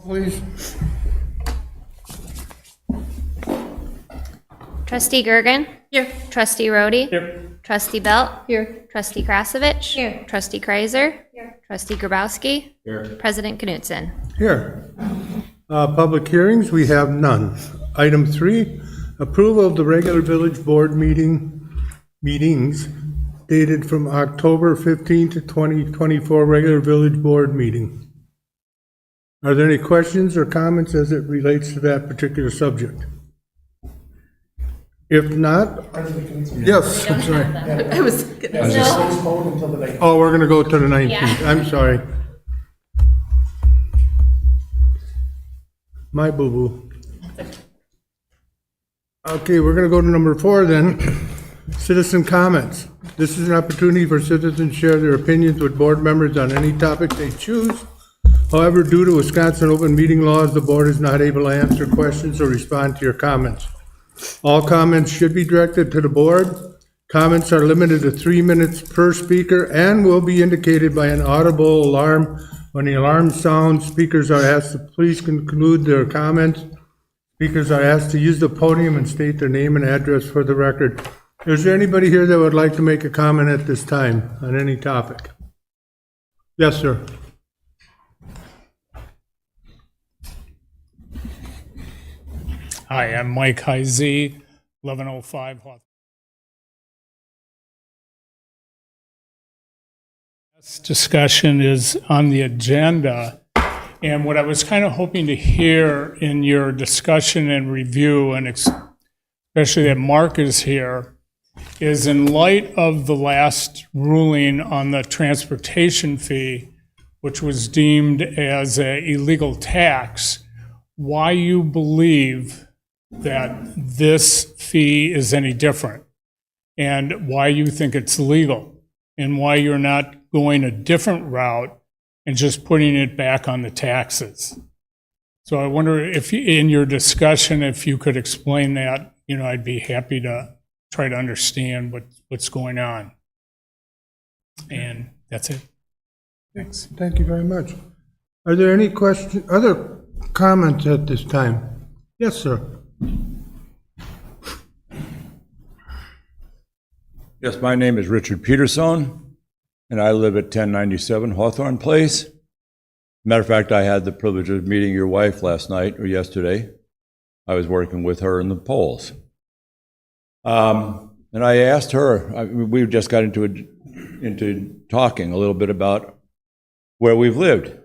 Please. Trustee Gergen. Here. Trustee Rhodey. Here. Trustee Belt. Here. Trustee Krasovich. Here. Trustee Kreiser. Here. Trustee Grabowski. Here. President Knutson. Here. Public hearings, we have none. Item 3, approval of the regular village board meetings dated from October 15 to 2024 regular village board meeting. Are there any questions or comments as it relates to that particular subject? If not, yes, I'm sorry. I was. Oh, we're going to go to the 19th. I'm sorry. My boo-boo. Okay, we're going to go to number 4 then. Citizen comments. This is an opportunity for citizens to share their opinions with board members on any topic they choose. However, due to Wisconsin open meeting laws, the board is not able to answer questions or respond to your comments. All comments should be directed to the board. Comments are limited to 3 minutes per speaker and will be indicated by an audible alarm. When the alarm sounds, speakers are asked to please conclude their comments. Speakers are asked to use the podium and state their name and address for the record. Is there anybody here that would like to make a comment at this time on any topic? Yes, sir. Hi, I'm Mike Heisey, 1105 Hawthorne. This discussion is on the agenda, and what I was kind of hoping to hear in your discussion and review, and especially that Mark is here, is in light of the last ruling on the transportation fee, which was deemed as an illegal tax, why you believe that this fee is any different, and why you think it's legal, and why you're not going a different route and just putting it back on the taxes. So I wonder if in your discussion, if you could explain that, I'd be happy to try to understand what's going on. And that's it. Thanks. Thank you very much. Are there any other comments at this time? Yes, sir. Yes, my name is Richard Peterson, and I live at 1097 Hawthorne Place. Matter of fact, I had the privilege of meeting your wife last night or yesterday. I was working with her in the polls. And I asked her, we just got into talking a little bit about where we've lived.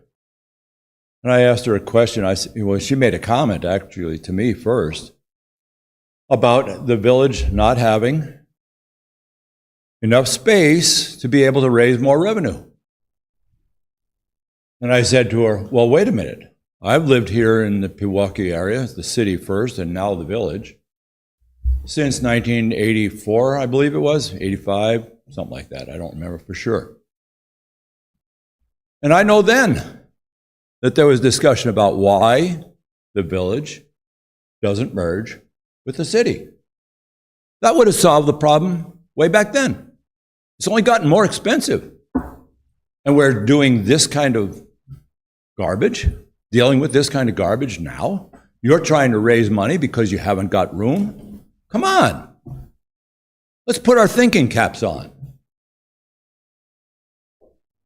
And I asked her a question. She made a comment, actually, to me first, about the village not having enough space to be able to raise more revenue. And I said to her, well, wait a minute. I've lived here in the Pewaukee area, the city first, and now the village, since 1984, I believe it was, 85, something like that. I don't remember for sure. And I know then that there was discussion about why the village doesn't merge with the city. That would have solved the problem way back then. It's only gotten more expensive. And we're doing this kind of garbage, dealing with this kind of garbage now. You're trying to raise money because you haven't got room. Come on. Let's put our thinking caps on.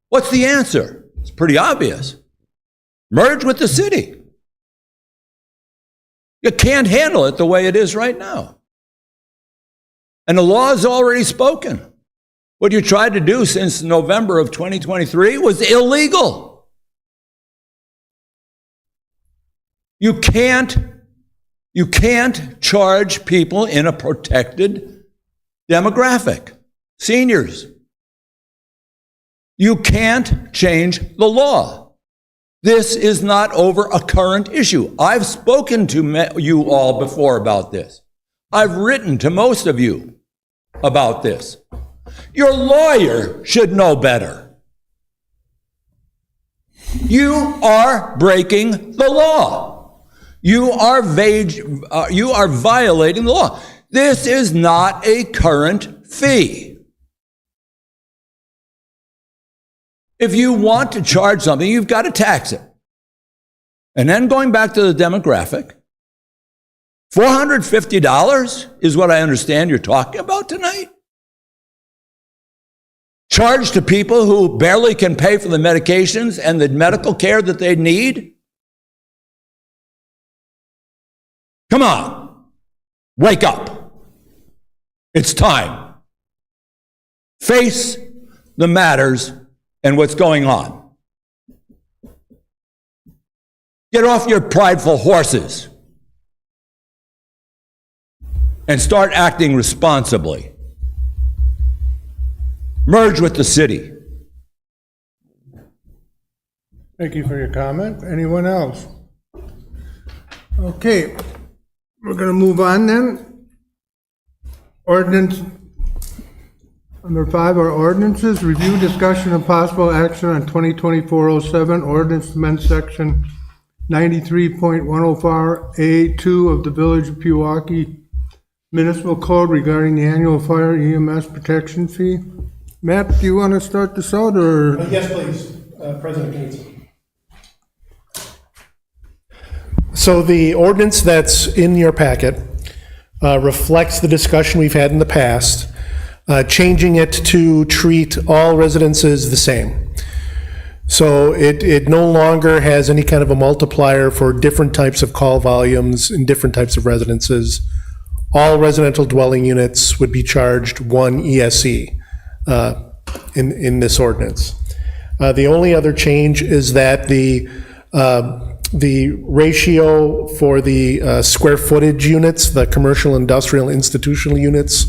What's the answer? It's pretty obvious. Merge with the city. You can't handle it the way it is right now. And the law is already spoken. What you tried to do since November of 2023 was illegal. You can't charge people in a protected demographic, seniors. You can't change the law. This is not over a current issue. I've spoken to you all before about this. I've written to most of you about this. Your lawyer should know better. You are breaking the law. You are violating the law. This is not a current fee. If you want to charge something, you've got to tax it. And then going back to the demographic, $450 is what I understand you're talking about tonight? Charged to people who barely can pay for the medications and the medical care that they need? Come on, wake up. It's time. Face the matters and what's going on. Get off your prideful horses and start acting responsibly. Merge with the city. Thank you for your comment. Anyone else? Okay, we're going to move on then. Ordinance number 5 are ordinances. Review, discussion, and possible action on 2024-07 ordinance to amend section 93.104A2 of the Village of Pewaukee Municipal Code regarding the annual fire EMS protection fee. Matt, do you want to start this out, or? Yes, please, President Knudsen. So the ordinance that's in your packet reflects the discussion we've had in the past, changing it to treat all residences the same. So it no longer has any kind of a multiplier for different types of call volumes in different types of residences. All residential dwelling units would be charged 1 ESE in this ordinance. The only other change is that the ratio for the square footage units, the commercial, industrial, institutional units,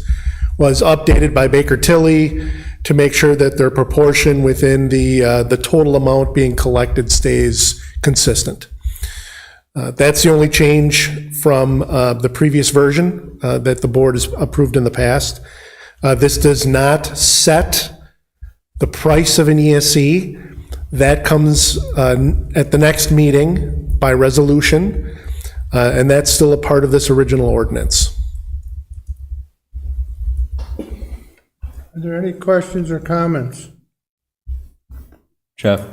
was updated by Baker Tilly to make sure that their proportion within the total amount being collected stays consistent. That's the only change from the previous version that the board has approved in the past. This does not set the price of an ESE. That comes at the next meeting by resolution, and that's still a part of this original ordinance. Are there any questions or comments? Jeff,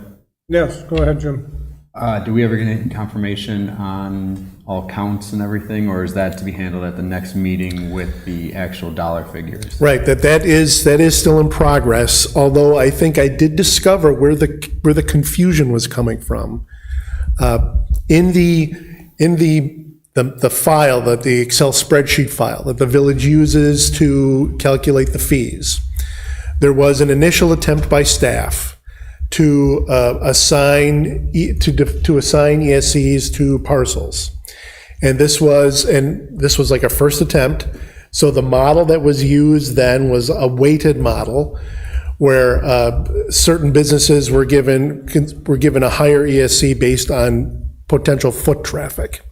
Yes, go ahead, Jim. do we ever get any confirmation on all counts and everything, or is that to be handled at the next meeting with the actual dollar figures? Right, that is still in progress, although I think I did discover where the confusion was coming from. In the file, that the Excel spreadsheet file that the village uses to calculate the fees, there was an initial attempt by staff to assign ESCs to parcels. And this was like a first attempt. So the model that was used then was a weighted model where certain businesses were given a higher ESC based on potential foot traffic,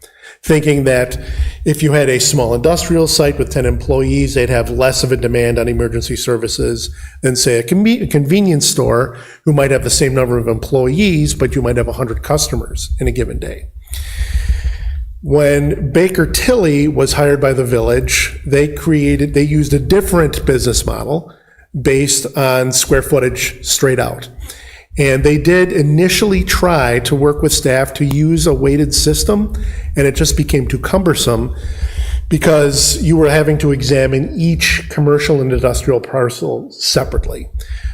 thinking that if you had a small industrial site with 10 employees, they'd have less of a demand on emergency services than, say, a convenience store who might have the same number of employees, but you might have 100 customers in a given day. When Baker Tilly was hired by the village, they used a different business model based on square footage straight out. And they did initially try to work with staff to use a weighted system, and it just became too cumbersome because you were having to examine each commercial and industrial parcel separately.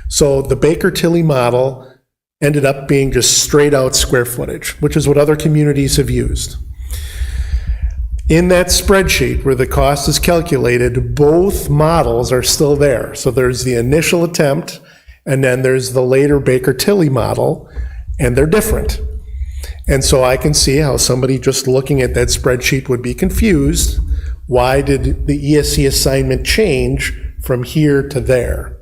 So the Baker Tilly model ended up being just straight out square footage, which is what other communities have used. In that spreadsheet where the cost is calculated, both models are still there. So there's the initial attempt, and then there's the later Baker Tilly model, and they're different. And so I can see how somebody just looking at that spreadsheet would be confused. Why did the ESC assignment change from here to there?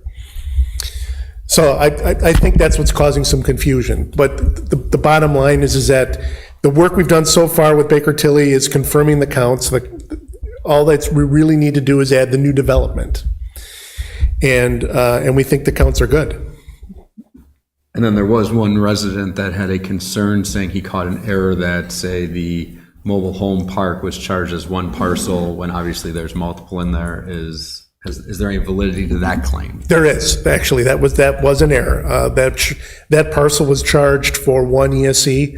So I think that's what's causing some confusion. But the bottom line is that the work we've done so far with Baker Tilly is confirming the counts. All that we really need to do is add the new development. And we think the counts are good. And then there was one resident that had a concern saying he caught an error that, say, the mobile home park was charged as one parcel when obviously there's multiple in there. Is there any validity to that claim? There is, actually. That was an error. That parcel was charged for one ESE,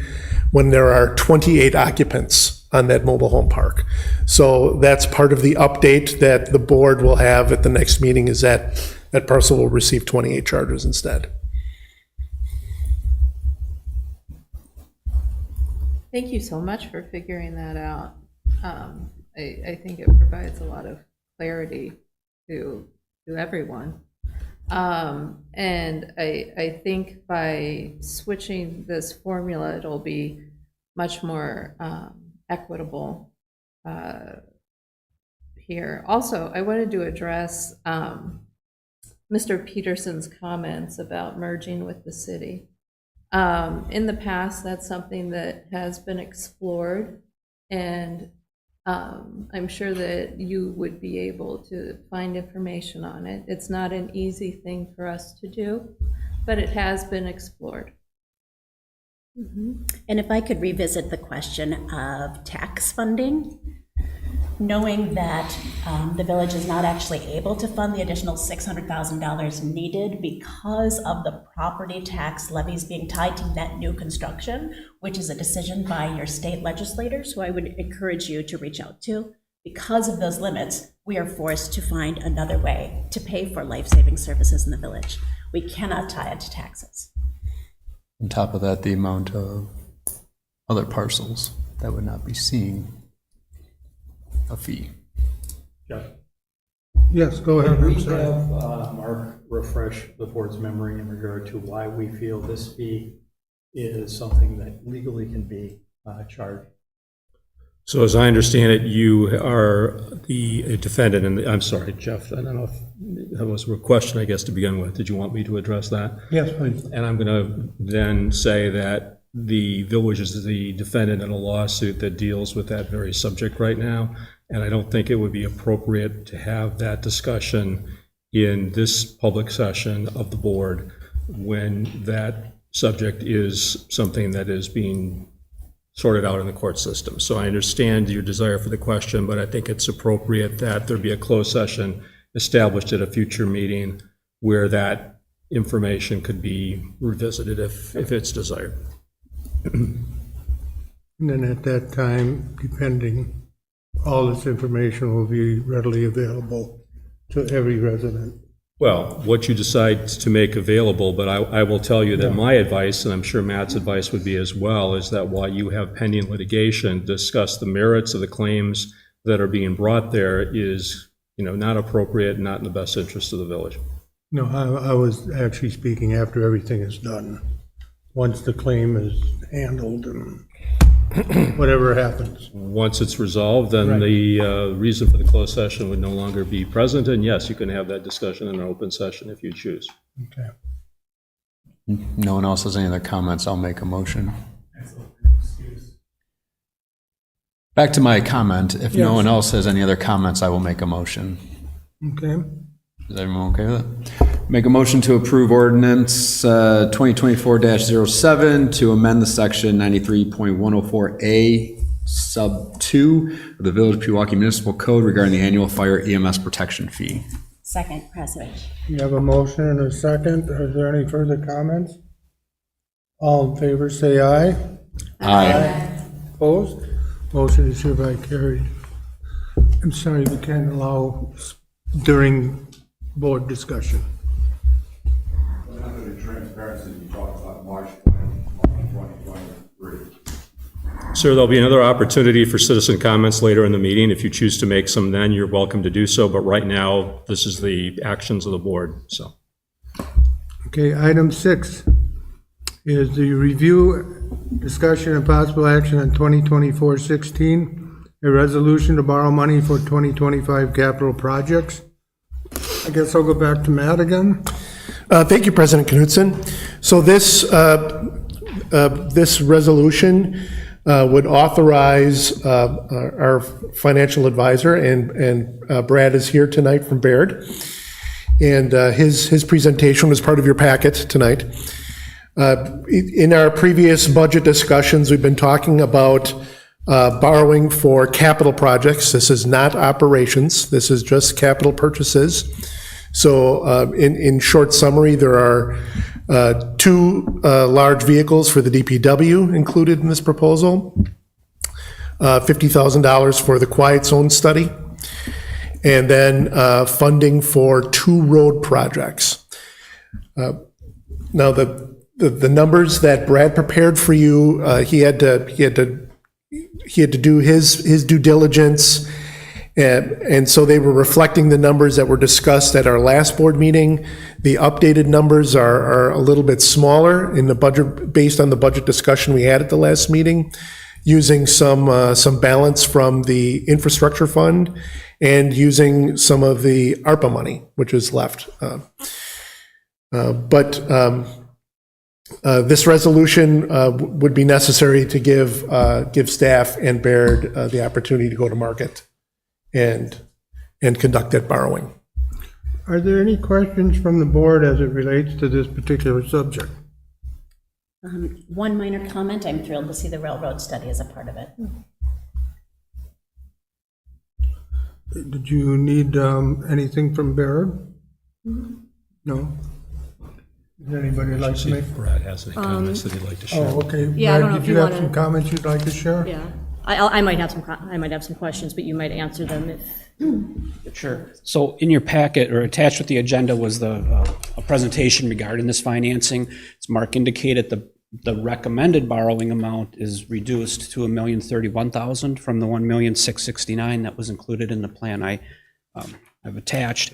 when there are 28 occupants on that mobile home park. So that's part of the update that the board will have at the next meeting, is that that parcel will receive 28 chargers instead. Thank you so much for figuring that out. I think it provides a lot of clarity to everyone. And I think by switching this formula, it'll be much more equitable here. Also, I wanted to address Mr. Peterson's comments about merging with the city. In the past, that's something that has been explored, and I'm sure that you would be able to find information on it. It's not an easy thing for us to do, but it has been explored. And if I could revisit the question of tax funding, knowing that the village is not actually able to fund the additional $600,000 needed because of the property tax levies being tied to net new construction, which is a decision by your state legislators, who I would encourage you to reach out to. Because of those limits, we are forced to find another way to pay for life-saving services in the village. We cannot tie it to taxes. On top of that, the amount of other parcels that would not be seeing a fee. Yes, go ahead. Can I'm we sorry. have Mark refresh the board's memory in regard to why we feel this fee is something that legally can be charged? So as I understand it, you are the defendant, and I'm sorry, Jeff, I don't know if that was a question, I guess, to begin with. Did you want me to address that? Yes, please. And I'm going to then say that the village is the defendant in a lawsuit that deals with that very subject right now, and I don't think it would be appropriate to have that discussion in this public session of the board when that subject is something that is being sorted out in the court system. So I understand your desire for the question, but I think it's appropriate that there be a closed session established at a future meeting where that information could be revisited if it's desired. And then at that time, depending, all this information will be readily available to every resident. Well, what you decide to make available, but I will tell you that my advice, and I'm sure Matt's advice would be as well, is that while you have pending litigation, discuss the merits of the claims that are being brought there is, not appropriate, not in the best interest of the village. No, I was actually speaking after everything is done. Once the claim is handled and whatever happens. Once it's resolved, then Right. the reason for the closed session would no longer be present, and yes, you can have that discussion in an open session if you choose. Okay. No one else has any other comments, I'll make a motion. Back to my comment, if no Yes. one else has any other comments, I will make a motion. Okay. Is everyone okay with it? Make a motion to approve ordinance 2024-07 to amend the section 93.104A sub 2 of the Village of Pewaukee Municipal Code regarding the annual fire EMS protection fee. Second, Krasovich. You have a motion and a second. Are there any further comments? All in favor, say aye. Aye. Opposed? Motion is hereby carried. I'm sorry, we can't allow during board discussion. Under the transparency, you talked about March 2023. Sir, there'll be another opportunity for citizen comments later in the meeting. If you choose to make some then, you're welcome to do so, but right now, this is the actions of the board, so. Okay, item 6 is the review, discussion, and possible action on 2024-16, a resolution to borrow money for 2025 capital projects. I guess I'll go back to Matt again. Thank you, President Knudsen. So this resolution would authorize our financial advisor, and Brad is here tonight from Baird, and his presentation was part of your packet tonight. In our previous budget discussions, we've been talking about borrowing for capital projects. This is not operations. This is just capital purchases. So in short summary, there are Two large vehicles for the DPW included in this proposal, $50,000 for the quiet zone study, and then funding for 2 road projects. Now, the numbers that Brad prepared for you, he had to do his due diligence, and so they were reflecting the numbers that were discussed at our last board meeting. The updated numbers are a little bit smaller in the budget, based on the budget discussion we had at the last meeting, using some balance from the infrastructure fund and using some of the ARPA money, which is left. This resolution would be necessary to give staff and Baird the opportunity to go to market and conduct that borrowing. Are there any questions from the board as it relates to this particular subject? One minor comment, I'm thrilled to see the railroad study as a part of it. Did you need anything from Baird? No? Does anybody like to See make? if Brad has any comments that he'd like to share. Oh, okay. Yeah, I don't know Brad, if did you you have wanna- some comments you'd like to share? Yeah, I might have some questions, but you might answer them if. Sure. So in your packet, or attached with the agenda, was a presentation regarding this financing. As Mark indicated, the recommended borrowing amount is reduced to $1,031,000 from the $1,669,000 that was included in the plan I've attached.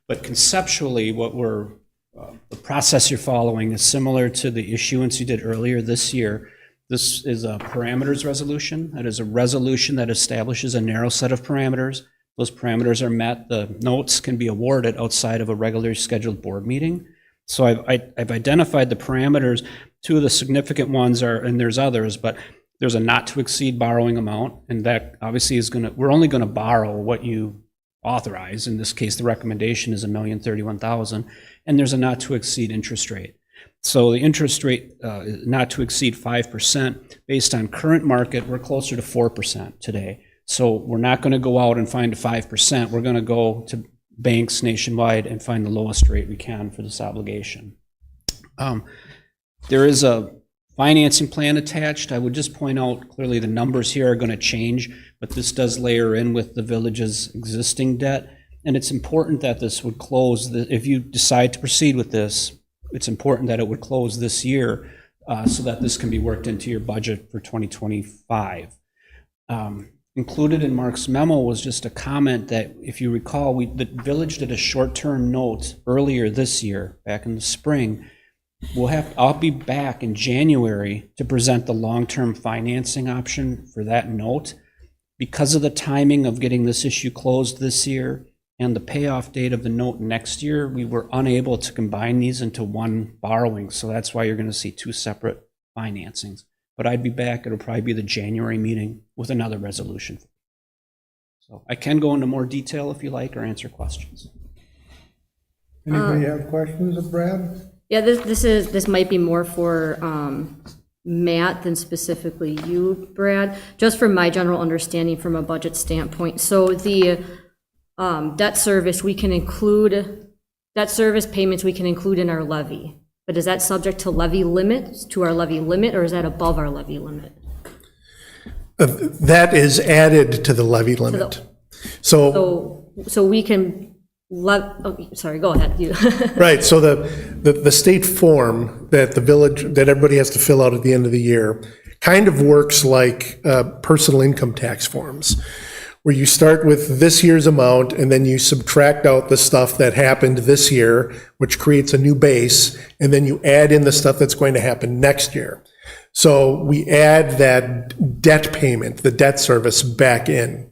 But conceptually, the process you're following is similar to the issuance you did earlier this year. This is a parameters resolution. That is a resolution that establishes a narrow set of parameters. Those parameters are met, the notes can be awarded outside of a regularly scheduled board meeting. So I've identified the parameters. 2 of the significant ones are, and there's others, but there's a not to exceed borrowing amount, and that obviously is we're only gonna borrow what you authorize. In this case, the recommendation is $1,031,000, and there's a not to exceed interest rate. So the interest rate not to exceed 5%. Based on current market, we're closer to 4% today. So we're not going to go out and find a 5%. We're going to go to banks nationwide and find the lowest rate we can for this obligation. There is a financing plan attached. I would just point out clearly the numbers here are going to change, but this does layer in with the village's existing debt. And it's important that this would close, if you decide to proceed with this, it's important that it would close this year so that this can be worked into your budget for 2025. Included in Mark's memo was just a comment that, if you recall, the village did a short-term note earlier this year, back in the spring. I'll be back in January to present the long-term financing option for that note. Because of the timing of getting this issue closed this year and the payoff date of the note next year, we were unable to combine these into one borrowing. So that's why you're going to see 2 separate financings. But I'd be back, it'll probably be the January meeting with another resolution. So I can go into more detail if you like, or answer questions. Anybody have questions of Brad? Yeah, this might be more for Matt than specifically you, Brad. Just from my general understanding from a budget standpoint. So the debt service payments we can include in our levy. But is that subject to levy limits, to our levy limit, or is that above our levy limit? That is added to the levy limit. So we can, sorry, go ahead. You. right, so the state form that that everybody has to fill out at the end of the year kind of works like personal income tax forms, where you start with this year's amount and then you subtract out the stuff that happened this year, which creates a new base, and then you add in the stuff that's going to happen next year. So we add that debt payment, the debt service, back in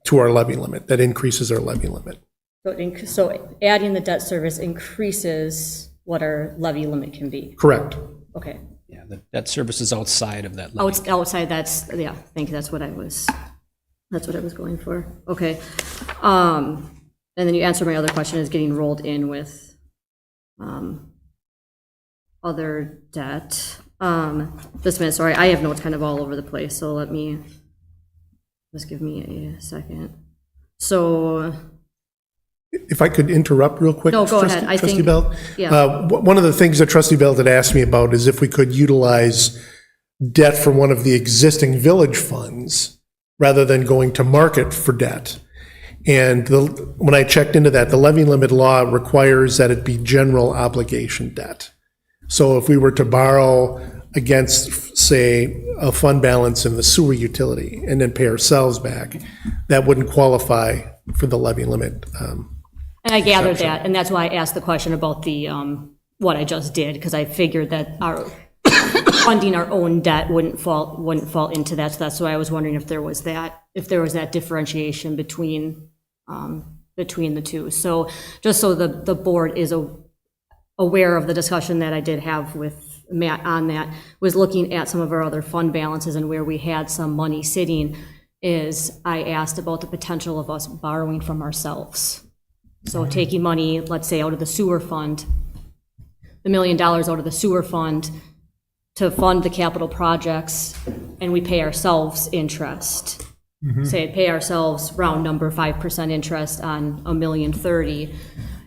to our levy limit. That increases our levy limit. So adding the debt service increases what our levy limit can be. Correct. Okay. Yeah, the debt service is outside of that levy. Outside, yeah, thank you, that's what I was going for. Okay. And then you answered my other question, is getting rolled in with other debt. Just a minute, sorry, I have notes kind of all over the place, so just give me a second. So If I could interrupt real quick. No, go Trustee- ahead. I Trustee think- Belt? yeah. One of the things that Trustee Belt had asked me about is if we could utilize debt from one of the existing village funds rather than going to market for debt. And when I checked into that, the levy limit law requires that it be general obligation debt. So if we were to borrow against, say, a fund balance in the sewer utility and then pay ourselves back, that wouldn't qualify for the levy limit. And I gathered that, and that's why I asked the question about the, what I just did, because I figured that our funding our own debt wouldn't fall into that. So that's why I was wondering if there was that differentiation between the two. So just so the board is aware of the discussion that I did have with Matt on that, was looking at some of our other fund balances and where we had some money sitting, is I asked about the potential of us borrowing from ourselves. So taking money, let's say, out of the sewer fund, the $1 million out of the sewer fund to fund the capital projects, and we pay ourselves interest. Say, pay ourselves, round number, 5% interest on $1,030,000,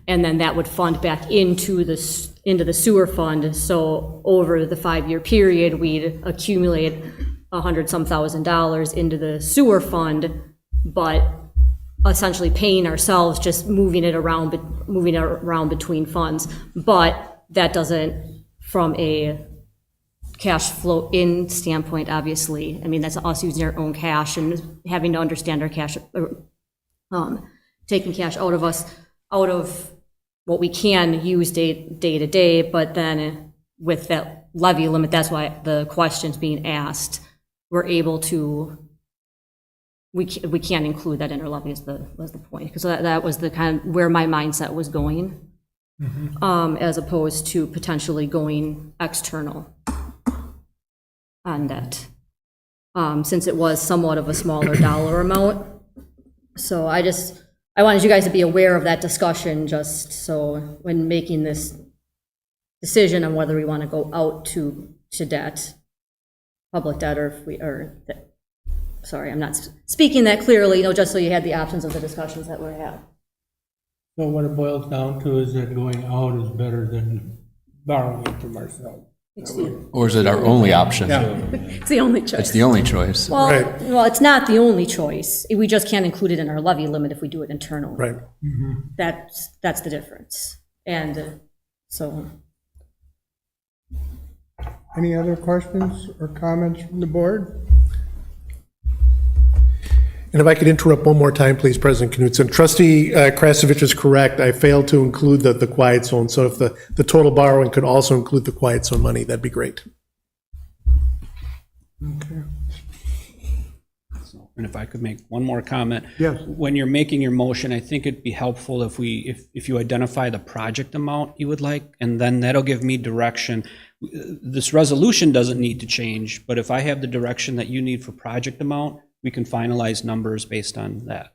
and then that would fund back into the sewer fund. So over the 5-year period, we'd accumulate $100-some thousand into the sewer fund, but essentially paying ourselves, just moving it around between funds. But that doesn't, from a cash flow in standpoint, obviously, I mean, that's us using our own cash and having to understand our cash, taking cash out of what we can use day to day, but then with that levy limit, that's why the question's being asked, we're able to, we can't include that in our levy was the point, because that was the kind of where my mindset was going, as opposed to potentially going external on that, since it was somewhat of a smaller dollar amount. So I wanted you guys to be aware of that discussion, just so when making this decision on whether we want to go out to debt, public debt, sorry, I'm not speaking that clearly, just so you had the options of the discussions that we're having. So what it boils down to is that going out is better than borrowing from ourselves. Or is it our only option? It's the only choice. It's the only choice. Well, it's not the only choice. We just can't include it in our levy limit if we do it internally. Right. That's the difference. And so. Any other questions or comments from the board? And if I could interrupt one more time, please, President Knudsen. Trustee Krasovich is correct. I failed to include the quiet zone. So if the total borrowing could also include the quiet zone money, that'd be great. Okay. And if I could make one more comment. Yes. When you're making your motion, I think it'd be helpful if if you identify the project amount you would like, and then that'll give me direction. This resolution doesn't need to change, but if I have the direction that you need for project amount, we can finalize numbers based on that.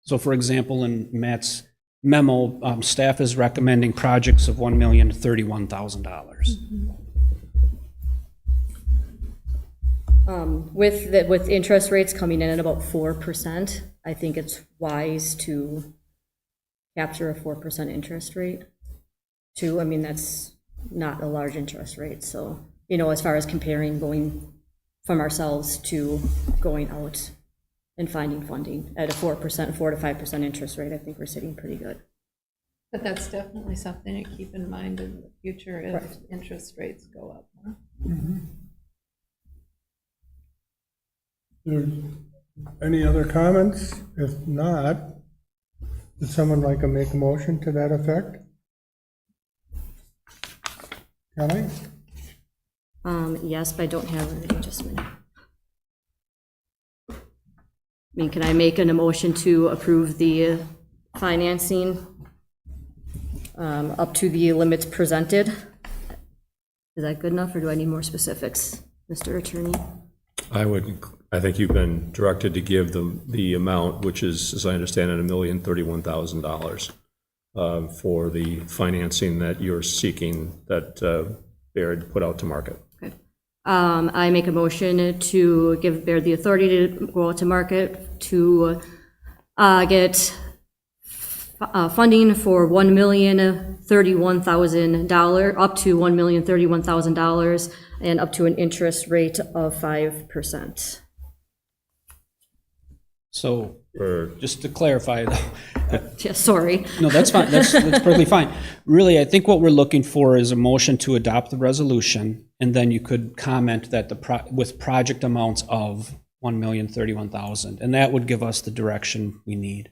So for example, in Matt's memo, staff is recommending projects of $1,031,000. With interest rates coming in at about 4%, I think it's wise to capture a 4% interest rate too. I mean, that's not a large interest rate. So, as far as comparing going from ourselves to going out and finding funding at a 4% to 5% interest rate, I think we're sitting pretty good. But that's definitely something to keep in mind in the future if interest rates go up. Huh? Any other comments? If not, would someone like to make a motion to that effect? Can I? Yes, but I don't have it. Just a minute. Can I make a motion to approve the financing up to the limits presented? Is that good enough, or do I need more specifics, Mr. Attorney? I think you've been directed to give the amount, which is, as I understand it, $1,031,000 for the financing that you're seeking that Baird put out to market. Okay. I make a motion to give Baird the authority to go out to market to get funding for $1,031,000, up to $1,031,000, and up to an interest rate of 5%. So, just to clarify, Yeah, sorry. no, that's fine, that's perfectly fine. Really, I think what we're looking for is a motion to adopt the resolution, and then you could comment that with project amounts of $1,031,000, and that would give us the direction we need.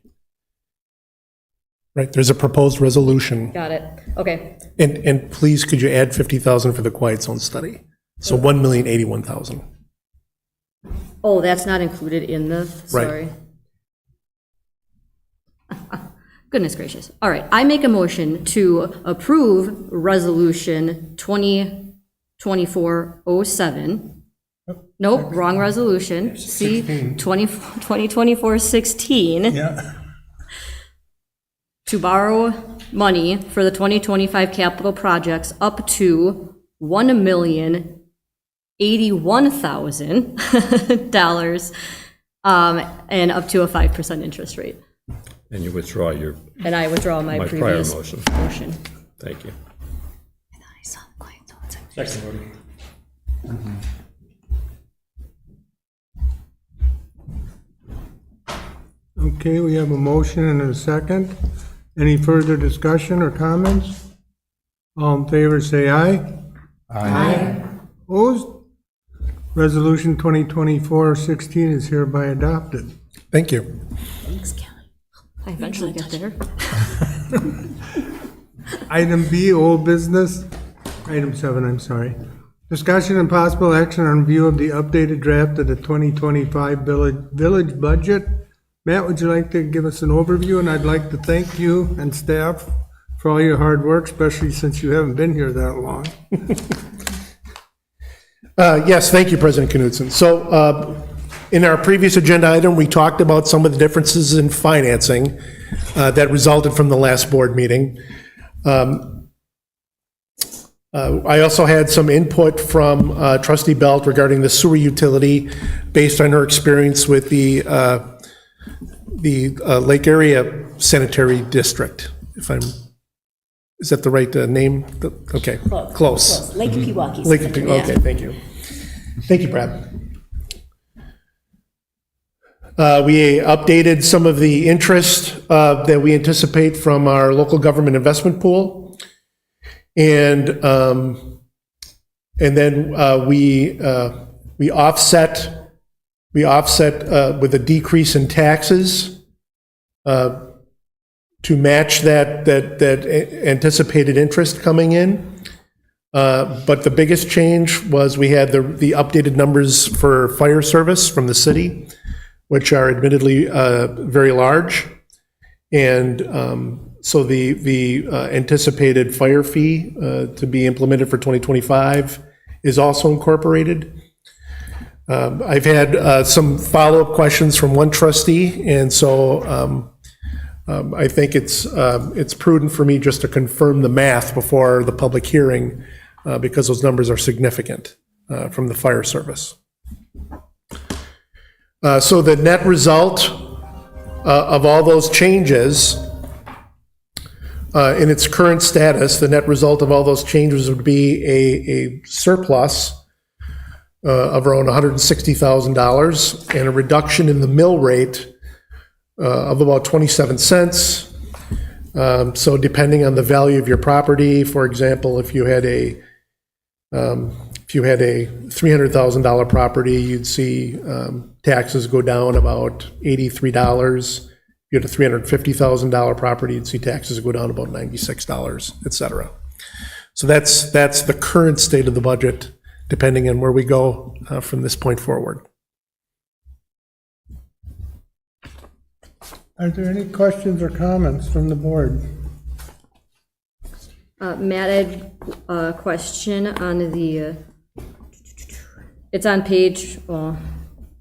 Right, there's a proposed resolution. Got it. Okay. And please, could you add 50,000 for the quiet zone study? So 1,081,000. Oh, that's not included in the, sorry. Goodness gracious. All right, I make a motion to approve Resolution 2024-07. Nope, wrong resolution. See, 2024-16. Yeah. To borrow money for the 2025 capital projects up to $1,081,000, and up to a 5% interest rate. And you withdraw your, And I withdraw my my prior previous motion. motion. Thank you. Second voting. Okay, we have a motion and a second. Any further discussion or comments? All in favor, say aye. Aye. Opposed? Resolution 2024-16 is hereby adopted. Thank you. Thanks, Kelly. I eventually get there. Item B, old business. Item 7, I'm sorry. Discussion and possible action on view of the updated draft of the 2025 village budget. Matt, would you like to give us an overview? And I'd like to thank you and staff for all your hard work, especially since you haven't been here that long. Yes, thank you, President Knudsen. So in our previous agenda item, we talked about some of the differences in financing that resulted from the last board meeting. I also had some input from Trustee Belt regarding the sewer utility based on her experience with the Lake Area Sanitary District, is that the right name? Okay, close. Lake Pewaukee. Lake Pewaukee, okay, thank you. Thank you, Brad. We updated some of the interest that we anticipate from our local government investment pool. And then we offset with a decrease in taxes to match that anticipated interest coming in. But the biggest change was we had the updated numbers for fire service from the city, which are admittedly very large. And so the anticipated fire fee to be implemented for 2025 is also incorporated. I've had some follow-up questions from one trustee, and so I think it's prudent for me just to confirm the math before the public hearing, because those numbers are significant from the fire service. So the net result of all those changes in its current status, the net result of all those changes would be a surplus of around $160,000 and a reduction in the mill rate of about 27 cents. So depending on the value of your property, for example, if you had a $300,000 property, you'd see taxes go down about $83. If you had a $350,000 property, you'd see taxes go down about $96, et cetera. So that's the current state of the budget, depending on where we go from this point forward. Are there any questions or comments from the board? Matt, I had a question on the, it's on page, well,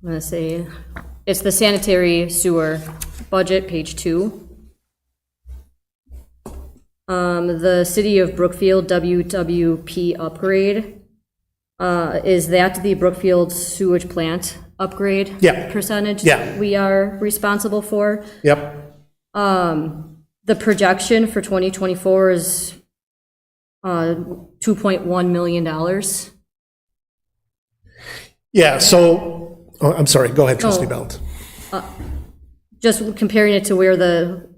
I'm gonna say, it's the sanitary sewer budget, page 2. The City of Brookfield WWP upgrade, is that the Brookfield sewage plant upgrade Yeah. percentage Yeah. that we are responsible for. Yep. The projection for 2024 is $2.1 million. Yeah, so, oh, I'm sorry, go ahead, trustee Oh. Belt. Just comparing it to where the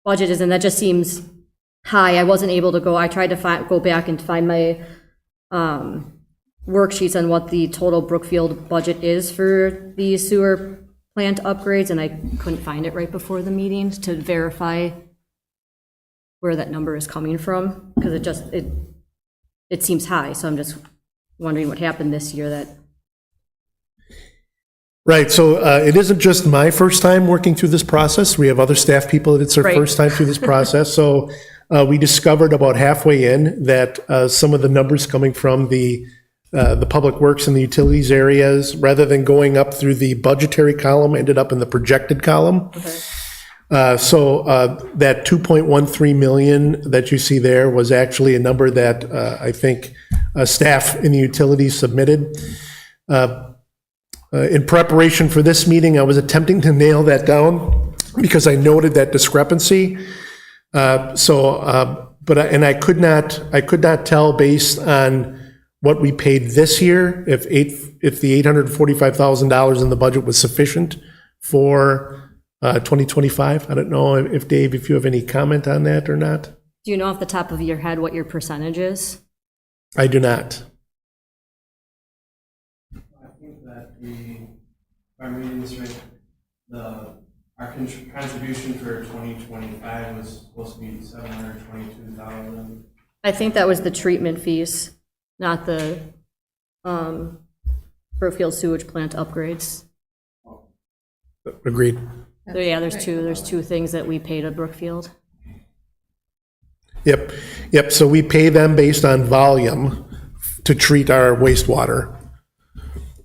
budget is, and that just seems high. I wasn't able to go, I tried to go back and find my worksheets on what the total Brookfield budget is for the sewer plant upgrades, and I couldn't find it right before the meeting to verify where that number is coming from, because it seems high, so I'm just wondering what happened this year that. Right, so it isn't just my first time working through this process. We have other staff people that it's their Right. first time through this process. So we discovered about halfway in that some of the numbers coming from the public works and the utilities areas, rather than going up through the budgetary column, ended up in the projected column. So that 2.13 million that you see there was actually a number that I think staff in the utilities submitted. In preparation for this meeting, I was attempting to nail that down because I noted that discrepancy. I could not tell based on what we paid this year, if the $845,000 in the budget was sufficient for 2025. I don't know if Dave, if you have any comment on that or not. Do you know off the top of your head what your percentage is? I do not. I think that if I'm reading this right, our contribution for 2025 was supposed to be 722,000. I think that was the treatment fees, not the Brookfield sewage plant upgrades. Agreed. Yeah, there's two things that we pay to Brookfield. Yep. So we pay them based on volume to treat our wastewater.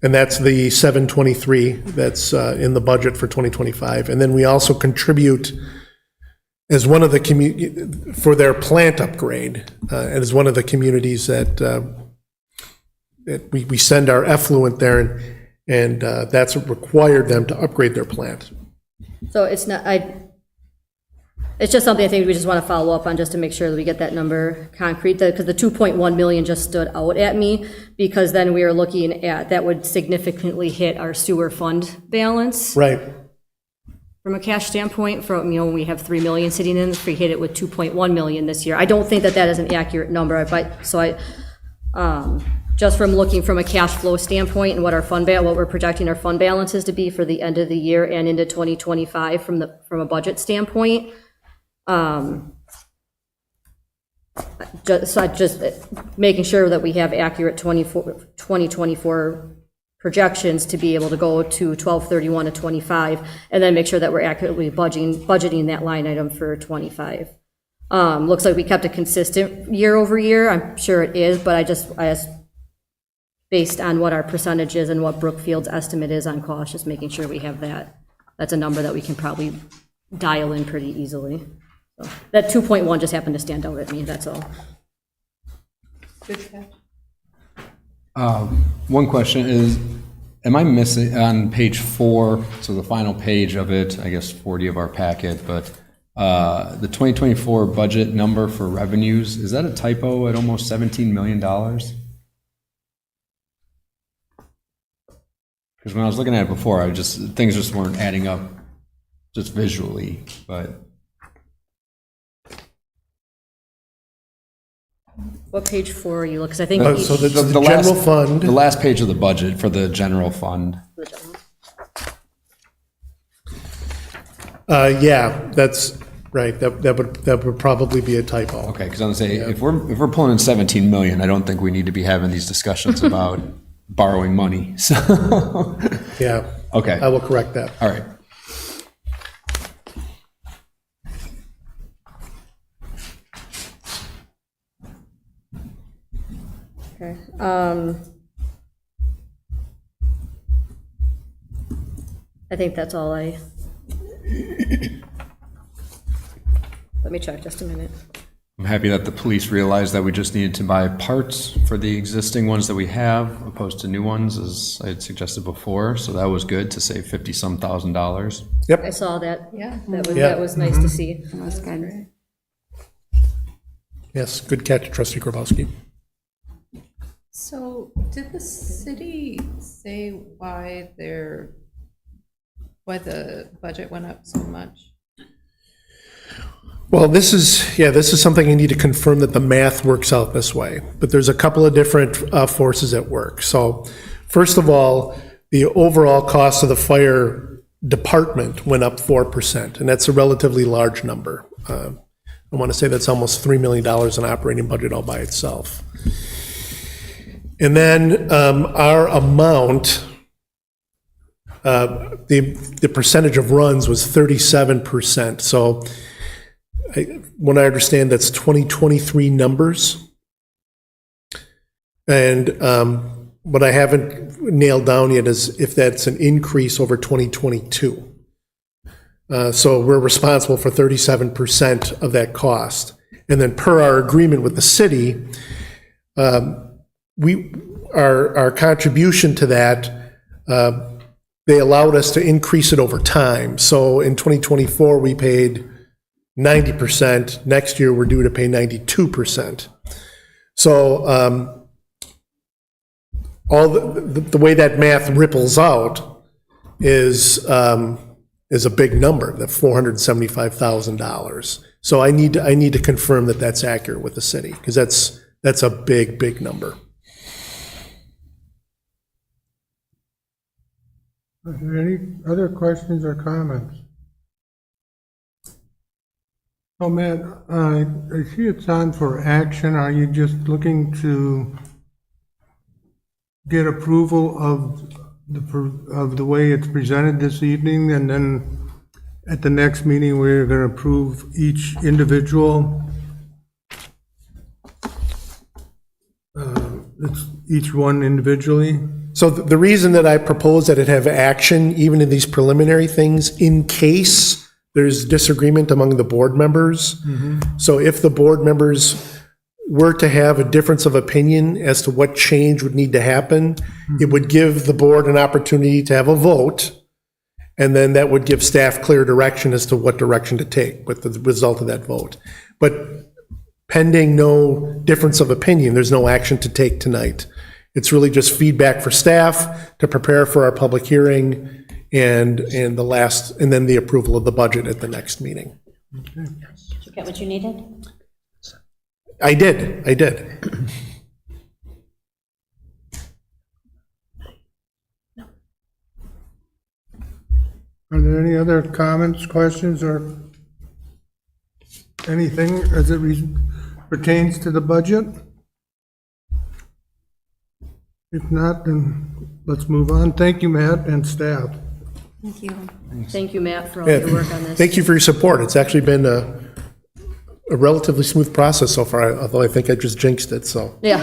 And that's the 723 that's in the budget for 2025. And then we also contribute as one of the for their plant upgrade, as one of the communities that we send our effluent there, and that's what required them to upgrade their plant. So it's not, it's just something I think we just want to follow up on, just to make sure that we get that number concrete, because the 2.1 million just stood out at me, because then we are looking at, that would significantly hit our sewer fund balance. Right. From a cash standpoint, from, when we have 3 million sitting in, if we hit it with 2.1 million this year. I don't think that that is an accurate number, but, just from looking from a cash flow standpoint and what what we're projecting our fund balances to be for the end of the year and into 2025 from a budget standpoint. Just making sure that we have accurate 2024 projections to be able to go to 12/31 to 25, and then make sure that we're accurately budgeting that line item for 25. Looks like we kept it consistent year over year. I'm sure it is, but I just based on what our percentage is and what Brookfield's estimate is on cost, just making sure we have that. That's a number that we can probably dial in pretty easily. So that 2.1 just happened to stand out at me, that's all. Good catch. One question is, am I missing on page 4, so the final page of it, I guess 40 of our packet, but the 2024 budget number for revenues, is that a typo at almost $17 million? Because when I was looking at it before, things just weren't adding up just visually, but. What page 4 are you looking, because I think. So the general fund. The last page of the budget for the general fund. Yeah, that's right. That would probably be a typo. Okay, because I'm gonna say, if we're pulling in 17 million, I don't think we need to be having these discussions about borrowing money, so. Yeah. Okay. I will correct that. All right. Okay. I think that's all let me check just a minute. I'm happy that the police realized that we just needed to buy parts for the existing ones that we have, opposed to new ones, as I had suggested before. So that was good to save $50-some thousand. I saw that. Yeah. That was nice to see. That's good. Yes, good catch, trustee Grabowski. So did the city say why the budget went up so much? Well, this is something I need to confirm that the math works out this way, but there's a couple of different forces at work. So first of all, the overall cost of the fire department went up 4%, and that's a relatively large number. I want to say that's almost $3 million in operating budget all by itself. And then our amount, the percentage of runs was 37%. So when I understand, that's 2023 numbers. And what I haven't nailed down yet is if that's an increase over 2022. So we're responsible for 37% of that cost. And then per our agreement with the city, our contribution to that, they allowed us to increase it over time. So in 2024, we paid 90%. Next year, we're due to pay 92%. So all the way that math ripples out is a big number, the $475,000. So I need to confirm that that's accurate with the city, because that's a big number. Are there any other questions or comments? Oh, Matt, I see it's on for action. Are you just looking to get approval of the way it's presented this evening, and then at the next meeting, we're going to approve each individual? It's each one individually? So the reason that I propose that it have action, even in these preliminary things, in case there's disagreement among the board members. So if the board members were to have a difference of opinion as to what change would need to happen, it would give the board an opportunity to have a vote, and then that would give staff clear direction as to what direction to take with the result of that vote. But pending no difference of opinion, there's no action to take tonight. It's really just feedback for staff to prepare for our public hearing and then the approval of the budget at the next meeting. Did you get what you needed? I did. Are there any other comments, questions, or anything as it pertains to the budget? If not, then let's move on. Thank you, Matt and staff. Thank you. Thank you, Matt, for all your work on this. Thank you for your support. It's actually been a relatively smooth process so far, although I think I just jinxed it, so. Yeah.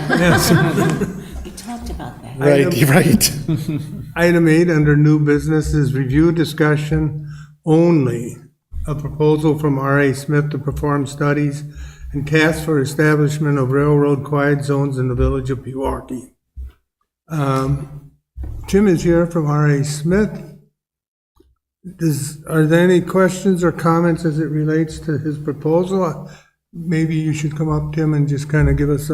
We talked about that. Right. Item 8 under new business is review discussion only. A proposal from R.A. Smith to perform studies and task for establishment of railroad quiet zones in the village of Pewaukee. Tim is here from R.A. Smith. Are there any questions or comments as it relates to his proposal? Maybe you should come up, Tim, and just kind of give us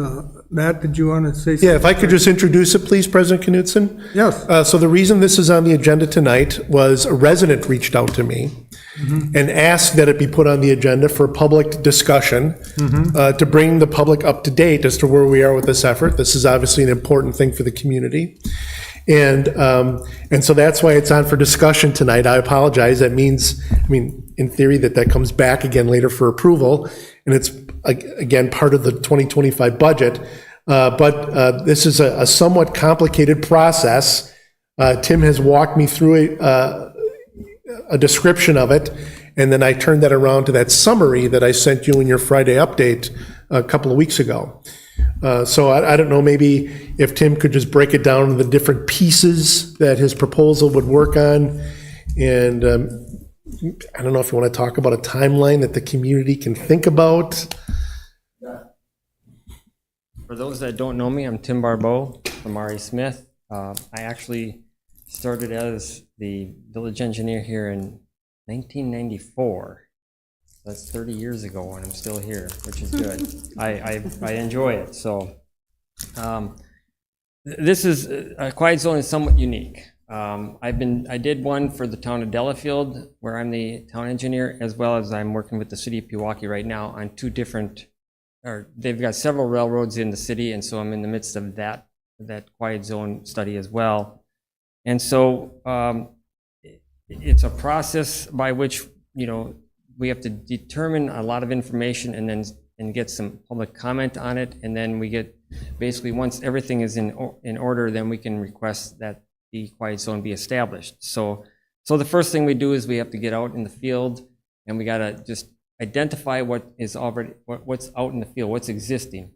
Matt, did you want to say something? Yeah, if I could just introduce it, please, President Knudsen? Yes. So the reason this is on the agenda tonight was a resident reached out to me and asked that it be put on the agenda for public discussion to bring the public up to date as to where we are with this effort. This is obviously an important thing for the community. And so that's why it's on for discussion tonight. I apologize. That means, in theory, that comes back again later for approval, and it's, again, part of the 2025 budget. But this is a somewhat complicated process. Tim has walked me through a description of it, and then I turned that around to that summary that I sent you in your Friday update a couple of weeks ago. So I don't know, maybe if Tim could just break it down into the different pieces that his proposal would work on. And I don't know if you want to talk about a timeline that the community can think about. For those that don't know me, I'm Tim Barbeau from R.E. Smith. I actually started as the village engineer here in 1994. That's 30 years ago, and I'm still here, which is good. I enjoy it. So this is a quiet zone is somewhat unique. I did one for the town of Delafield, where I'm the town engineer, as well as I'm working with the city of Pewaukee right now on two different. Or they've got several railroads in the city, and so I'm in the midst of that quiet zone study as well. And so it's a process by which, you know, we have to determine a lot of information and get some public comment on it, and then we get basically, once everything is in order, then we can request that the quiet zone be established. So the first thing we do is we have to get out in the field, and we gotta just identify what's out in the field, what's existing.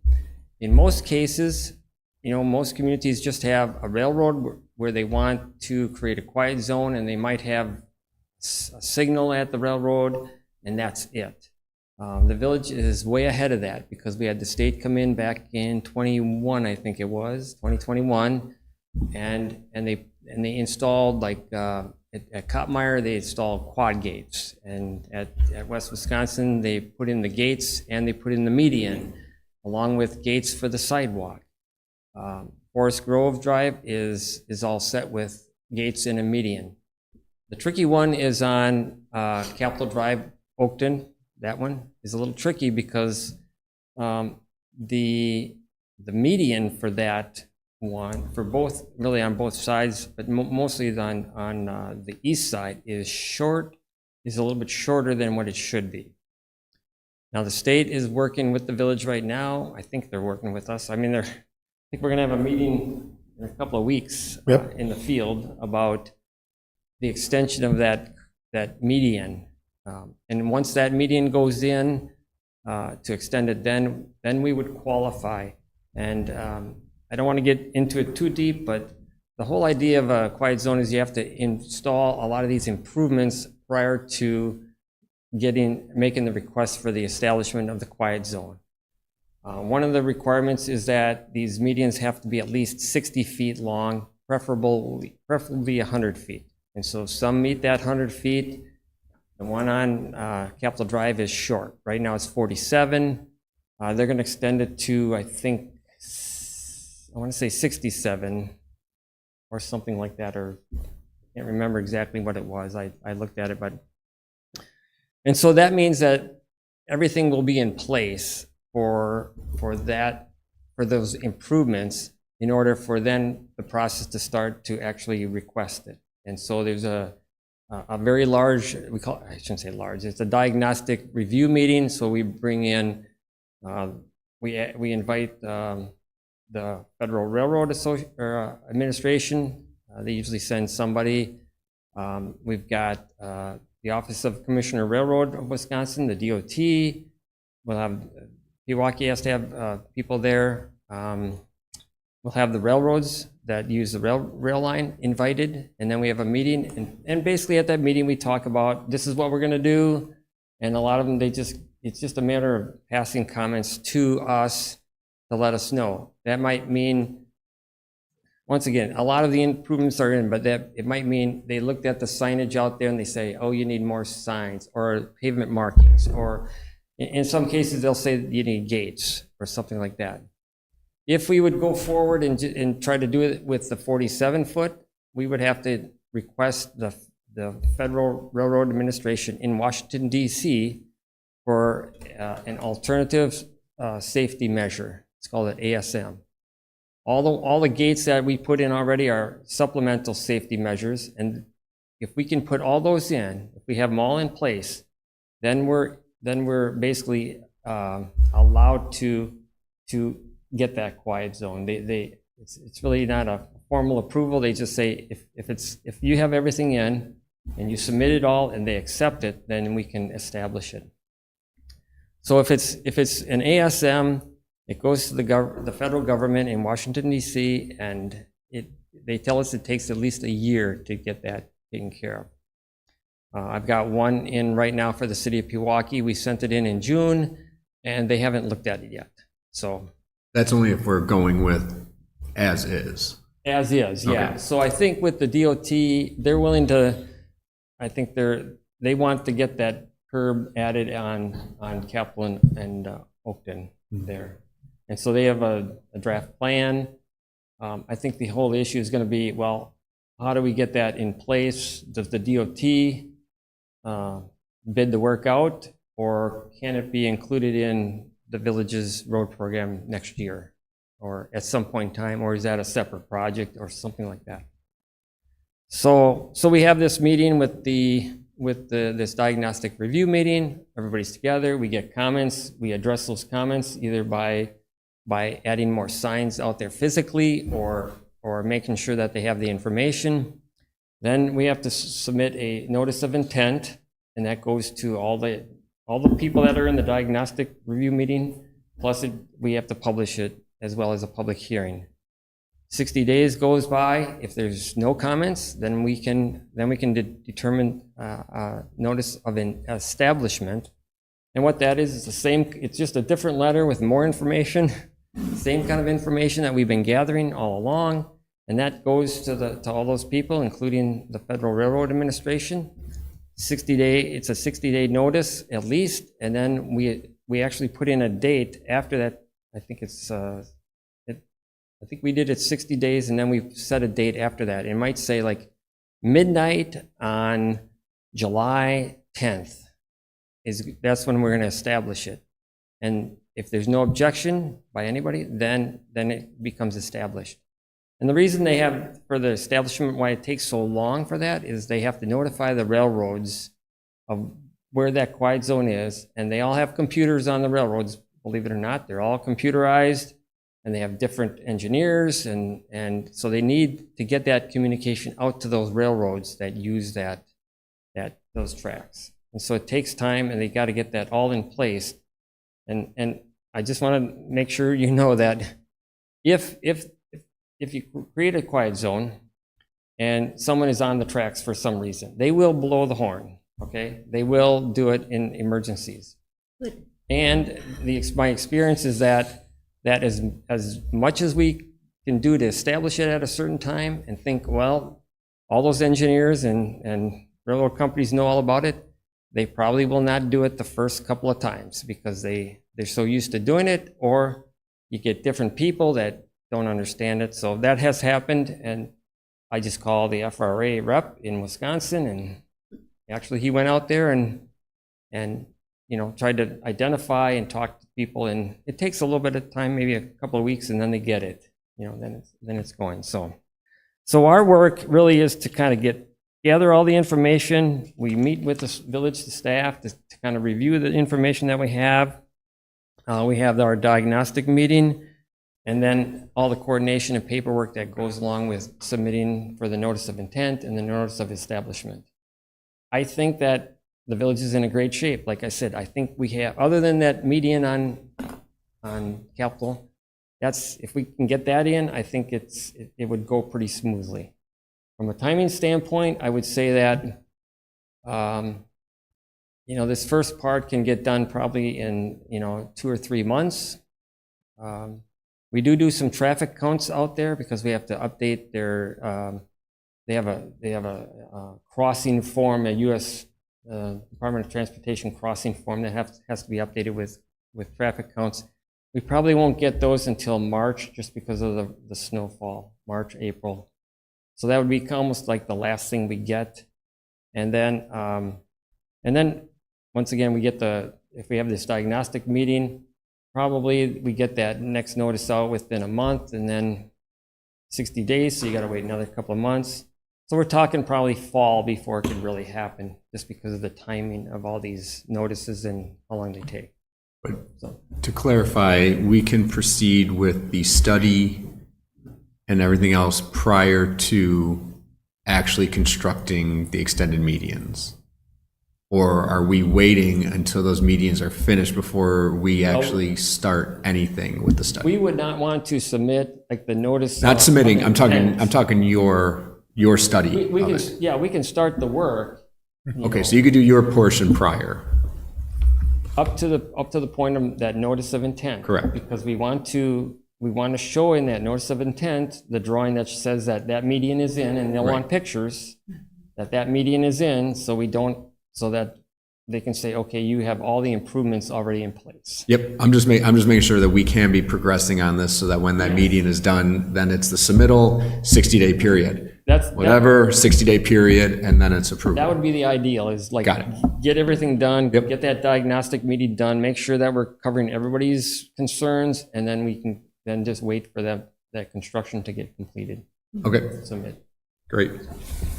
In most cases, you know, most communities just have a railroad where they want to create a quiet zone, and they might have a signal at the railroad, and that's it. The village is way ahead of that because we had the state come in back in 2021, I think it was, 2021, and they installed, like, at Kottmeyer, they installed quad gates, and at West Wisconsin, they put in the gates and they put in the median, along with gates for the sidewalk. Forest Grove Drive is all set with gates and a median. The tricky one is on Capitol Drive, Oakton. That one is a little tricky because the median for that one, for both, really on both sides, but mostly on the east side, is a little bit shorter than what it should be. Now, the state is working with the village right now. I think they're working with us. I mean, I think we're gonna have a meeting in a couple of weeks in the field about the extension of that median. And once that median goes in to extend it, then we would qualify. And I don't want to get into it too deep, but the whole idea of a quiet zone is you have to install a lot of these improvements prior to making the request for the establishment of the quiet zone. One of the requirements is that these medians have to be at least 60 feet long, preferably 100 feet. And so some meet that 100 feet. The one on Capitol Drive is short. Right now it's 47. They're going to extend it to, I want to say 67 or something like that, or I can't remember exactly what it was. I looked at it, and so that means that everything will be in place for those improvements in order for then the process to start to actually request it. And so there's a very large, I shouldn't say large, it's a diagnostic review meeting. So we bring in, we invite the Federal Railroad Administration. They usually send somebody. We've got the Office of Commissioner Railroad of Wisconsin, the DOT. We'll have, Pewaukee has to have people there. We'll have the railroads that use the rail line invited, and then we have a meeting, and basically at that meeting we talk about, this is what we're gonna do, and a lot of them, it's just a matter of passing comments to us to let us know. That might mean, once again, a lot of the improvements are in, but it might mean they looked at the signage out there and they say, oh, you need more signs or pavement markings, or in some cases they'll say you need gates or something like that. If we would go forward and try to do it with the 47-foot, we would have to request the Federal Railroad Administration in Washington, D.C. for an alternative safety measure. It's called an ASM. All the gates that we put in already are supplemental safety measures, and if we can put all those in, if we have them all in place, then we're basically allowed to get that quiet zone. It's really not a formal approval. They just say if you have everything in and you submit it all and they accept it, then we can establish it. So if it's an ASM, it goes to the federal government in Washington, D.C., and they tell us it takes at least a year to get that taken care of. I've got one in right now for the city of Pewaukee. We sent it in June, and they haven't looked at it yet. So That's only if we're going with as is. As is, yeah. Okay. So I think with the DOT, they're willing to, I think they want to get that curb added on Kaplan and Oakton there. And so they have a draft plan. I think the whole issue is going to be, well, how do we get that in place? Does the DOT bid the work out, or can it be included in the village's road program next year? Or at some point in time, or is that a separate project or something like that? So we have this meeting with this diagnostic review meeting. Everybody's together. We get comments. We address those comments either by adding more signs out there physically or making sure that they have the information. Then we have to submit a notice of intent, and that goes to all the people that are in the diagnostic review meeting. Plus, we have to publish it as well as a public hearing. 60 days goes by. If there's no comments, then we can determine notice of an establishment. And what that is the same. It's just a different letter with more information, same kind of information that we've been gathering all along, and that goes to all those people, including the Federal Railroad Administration. It's a 60-day notice at least, and then we actually put in a date after that. I think I think we did it 60 days, and then we set a date after that. It might say like midnight on July 10th. That's when we're going to establish it. And if there's no objection by anybody, then it becomes established. And the reason they have for the establishment, why it takes so long for that, is they have to notify the railroads of where that quiet zone is, and they all have computers on the railroads. Believe it or not, they're all computerized, and they have different engineers, and so they need to get that communication out to those railroads that use those tracks. And so it takes time, and they got to get that all in place. And I just want to make sure you know that if you create a quiet zone and someone is on the tracks for some reason, they will blow the horn. Okay, they will do it in emergencies. Good. And my experience is that as much as we can do to establish it at a certain time and think, well, all those engineers and railroad companies know all about it, they probably will not do it the first couple of times because they're so used to doing it, or you get different people that don't understand it. So that has happened, and I just called the FRA rep in Wisconsin, and actually he went out there and tried to identify and talk to people, and it takes a little bit of time, maybe a couple of weeks, and then they get it. Then it's going. So our work really is to kind of gather all the information. We meet with the village staff to kind of review the information that we have. We have our diagnostic meeting, and then all the coordination and paperwork that goes along with submitting for the notice of intent and the notice of establishment. I think that the village is in a great shape. Like I said, I think we have, other than that median on Capitol, if we can get that in, I think it would go pretty smoothly. From a timing standpoint, I would say that this first part can get done probably in 2 or 3 months. We do some traffic counts out there because we have to update their. They have a crossing form, a U.S. Department of Transportation crossing form that has to be updated with traffic counts. We probably won't get those until March, just because of the snowfall, March, April. So that would be almost like the last thing we get. And then once again, we get if we have this diagnostic meeting, probably we get that next notice out within a month, and then 60 days, so you gotta wait another couple of months. So we're talking probably fall before it could really happen, just because of the timing of all these notices and how long they take. But to clarify, we can proceed with the study and everything else prior to actually constructing the extended medians? Or are we waiting until those medians are finished before we actually start anything with the study? We would not want to submit like the notice. Not submitting, I'm talking your study of it. Yeah, we can start the work. Okay, so you could do your portion prior. Up to the point of that notice of intent. Correct. Because we want to we want to show in that notice of intent, the drawing that says that that median is in, and they'll want pictures, that median is in, so that they can say, okay, you have all the improvements already in place. Yep, I'm just making sure that we can be progressing on this so that when that median is done, then it's the submittal, 60-day period. Whatever, 60-day period, and then it's approved. That would be the ideal, is like, get everything done, get that diagnostic meeting done, make sure that we're covering everybody's concerns, and then we can then just wait for that construction to get completed. Okay, Submit. great.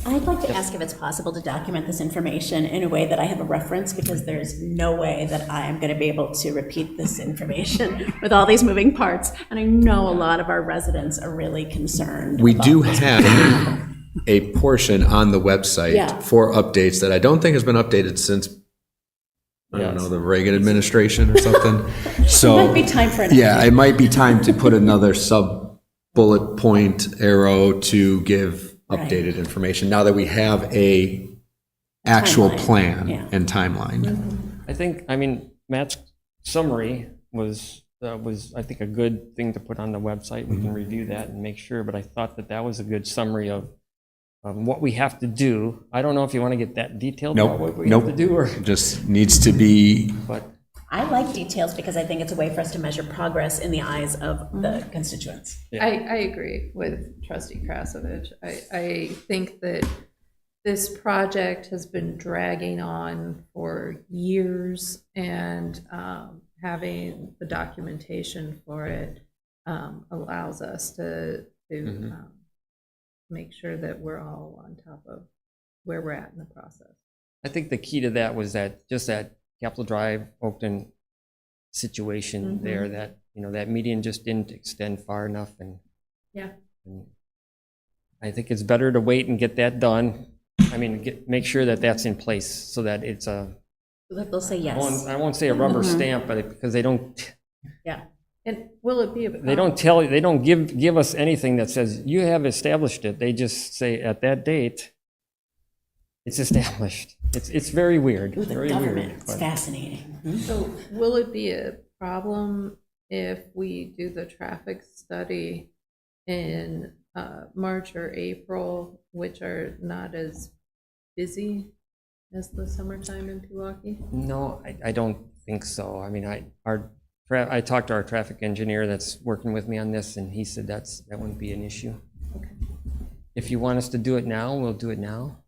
I'd like to ask if it's possible to document this information in a way that I have a reference, because there's no way that I am going to be able to repeat this information with all these moving parts. And I know a lot of our residents are really concerned. We about do this. have a portion on the website Yeah. for updates that I don't think has been updated since, I don't know, the Reagan administration or something. So It might be time for an yeah, update. it might be time to put another bullet point arrow to give updated information now that we have a actual Timeline, plan yeah. and timeline. I think, I mean, Matt's summary was, I think, a good thing to put on the website. We can review that and make sure, but I thought that was a good summary of what we have to do. I don't know if you want to get that detailed about what we have to do, or, Just needs to be, but I like details because I think it's a way for us to measure progress in the eyes of the constituents. I agree with Trustee Krasovich. I think that this project has been dragging on for years, and having the documentation for it allows us to make sure that we're all on top of where we're at in the process. I think the key to that was that Capitol Drive, Oakton situation there, that, that median just didn't extend far enough, and I think it's better to wait and get that done. I mean, make sure that that's in place so that it's They'll say yes. I won't say a rubber stamp, but because they don't. Yeah. And will it be? They don't give us anything that says you have established it. They just say at that date, it's established. It's very weird. Ooh, the very government, weird. it's fascinating. So will it be a problem if we do the traffic study in March or April, which are not as busy as the summertime in Pewaukee? No, I don't think so. I mean, I talked to our traffic engineer that's working with me on this, and he said that wouldn't be an issue. Okay. If you want us to do it now, we'll do it now.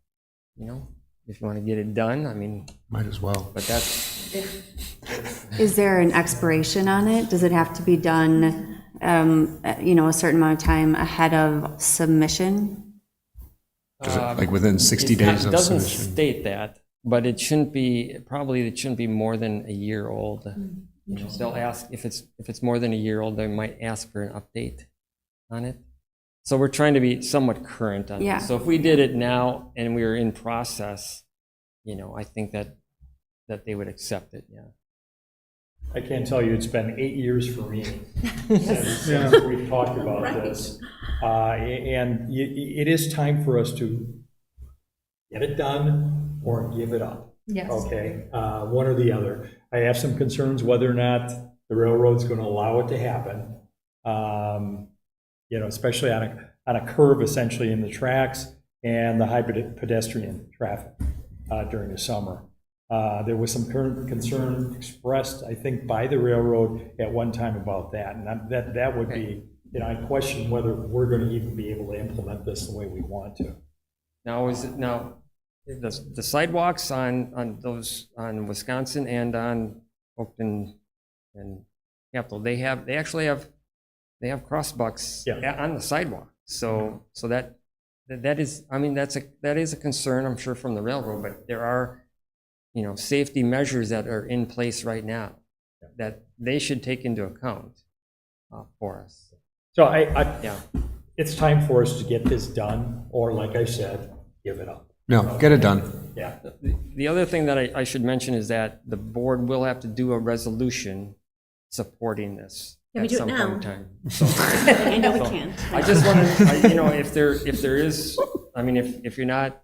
If you want to get it done, I mean, might as well. But that's. Is there an expiration on it? Does it have to be done, a certain amount of time ahead of submission? Like within 60 days It of doesn't submission? state that, but it shouldn't be more than a year old. They'll ask if it's more than a year old, they might ask for an update on it. So we're trying to be somewhat current on Yeah. it. So if we did it now and we were in process, I think that they would accept it, yeah. I can tell you, it's been 8 years for me since we've talked about this. And it is time for us to get it done or give it up. Yes. Okay, one or the other. I have some concerns whether or not the railroad's going to allow it to happen. Especially on a curve essentially in the tracks and the high pedestrian traffic during the summer. There was some concern expressed, I think, by the railroad at one time about that, and that would be, I question whether we're going to even be able to implement this the way we want to. Now, the sidewalks on Wisconsin and on Oakton and Capitol, they actually have crossbucks on the sidewalk. So that is, I mean, that is a concern, I'm sure, from the railroad, but there are, safety measures that are in place right now that they should take into account for us. So it's time for us to get this done, or like I said, give it up. No, get it done. Yeah. The other thing that I should mention is that the board will have to do a resolution supporting this Can we at do it some now? point in time. So, I know we can't. I just want to, if there is, I mean, if you're not,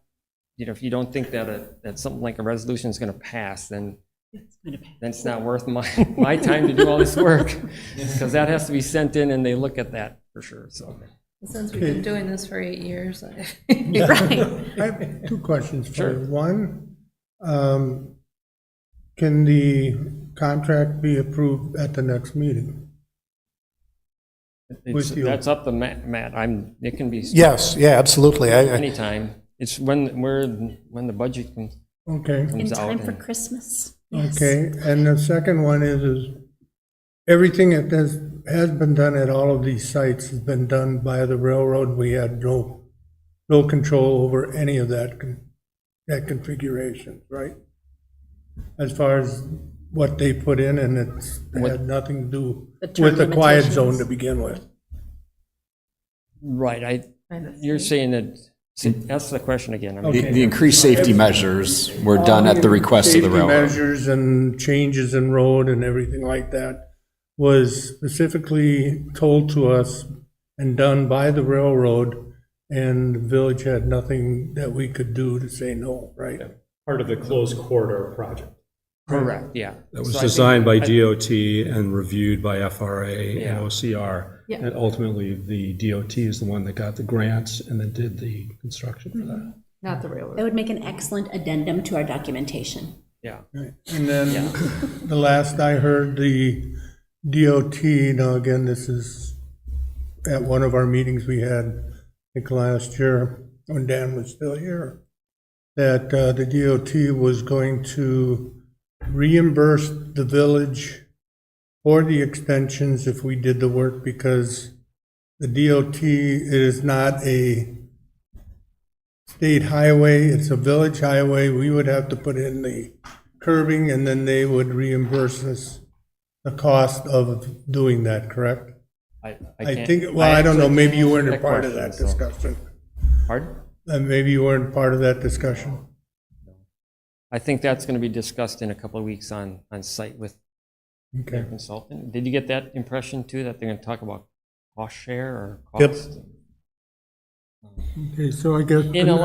if you don't think that something like a resolution is going to pass, then then it's not worth my time to do all this work, because that has to be sent in and they look at that for sure, so. Since we've been doing this for 8 years, I have two questions for you. Sure. One, can the contract be approved at the next meeting? With you. That's up to Matt, it can be. Yes, yeah, absolutely. Anytime, it's when the budget comes Okay, In out. time for and- Christmas. Yes. okay. And the second one is everything that has been done at all of these sites has been done by the railroad. We had no control over any of that configuration, right? As far as what they put in, and it's had nothing to do The term with the quiet zone limitations. to begin with. Right, you're saying that, that's the question again. The increased safety measures were done at the request of the Safety railroad. measures and changes in road and everything like that was specifically told to us and done by the railroad, and the village had nothing that we could do to say no, right? Part of the closed corridor project. Correct, yeah. That was So I think- designed by DOT and reviewed by FRA Yeah. and OCR. Yeah. And ultimately, the DOT is the one that got the grants and then did the construction for that. not the railroad. That would make an excellent addendum to our documentation. Yeah, Right. And then the last I heard, the DOT, now again, this is at one of our meetings we had, I think last year, when Dan was still here, that the DOT was going to reimburse the village for the extensions if we did the work, because the DOT is not a state highway, it's a village highway. We would have to put in the curbing, and then they would reimburse us the cost of doing that, correct? I I can't- think, well, I don't know, actually maybe you can't weren't answer a part of question, that so- discussion. Pardon? Maybe you weren't part of that discussion. I think that's gonna be discussed in a couple of weeks on site with Okay. their consultant. Did you get that impression too, that they're gonna talk about cost share or Yep. cost? Okay, so I guess. In a